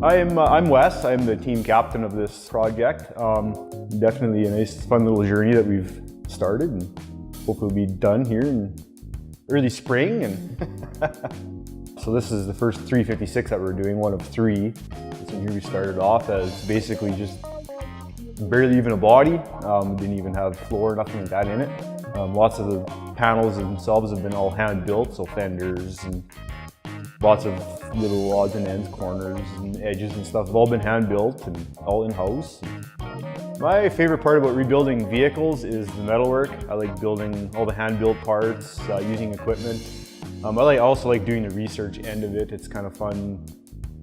I'm Wes. I'm the team captain of this project. Definitely a nice, fun little journey that we've started, and hopefully we'll be done here in early spring. And so this is the first 356 that we're doing, one of three. So here we started off as basically just barely even a body. Didn't even have floor, nothing like that in it. Lots of the panels themselves have been all hand built, so fenders and lots of little odds and ends, corners and edges and stuff have all been hand built and all in-house. My favorite part about rebuilding vehicles is the metalwork. I like building all the hand-built parts, using equipment. I also like doing the research end of it. It's kind of fun,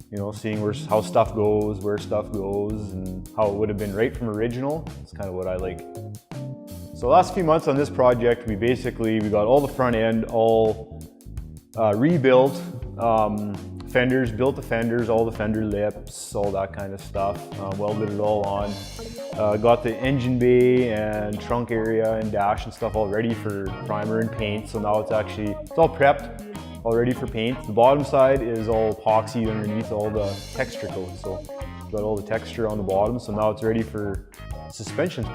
you know, seeing how stuff goes, where stuff goes, and how it would have been right from original. It's kind of what I like. So the last few months on this project, we got all the front end all rebuilt. Fenders, built the fenders, all the fender lips, all that kind of stuff. Welded it all on. Got the engine bay and trunk area and dash and stuff all ready for primer and paint. So now it's all prepped, all ready for paint. The bottom side is all epoxy underneath all the texture coat. So got all the texture on the bottom. So now it's ready for suspension.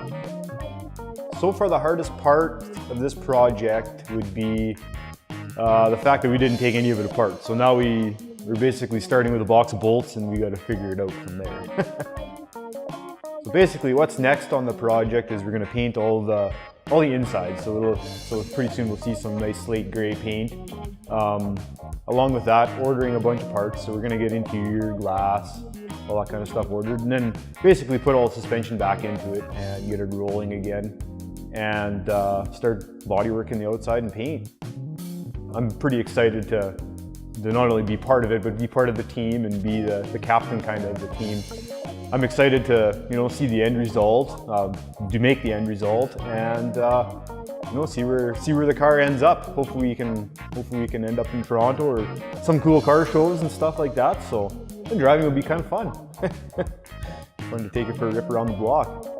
So far the hardest part of this project would be the fact that we didn't take any of it apart. So now we're basically starting with a box of bolts and we got to figure it out from there. So basically what's next on the project is we're going to paint all the inside. So pretty soon we'll see some nice slate gray paint. Along with that, ordering a bunch of parts. So we're going to get interior, glass, all that kind of stuff ordered, and then basically put all the suspension back into it and get it rolling again and start bodywork in the outside and paint. I'm pretty excited to not only be part of it, but be part of the team and be the captain kind of the team. I'm excited to, you know, see the end result, to make the end result, and you know, see where the car ends up. Hopefully we can end up in Toronto or some cool car shows and stuff like that. So, and driving will be kind of fun. Fun to take it for a rip around the block.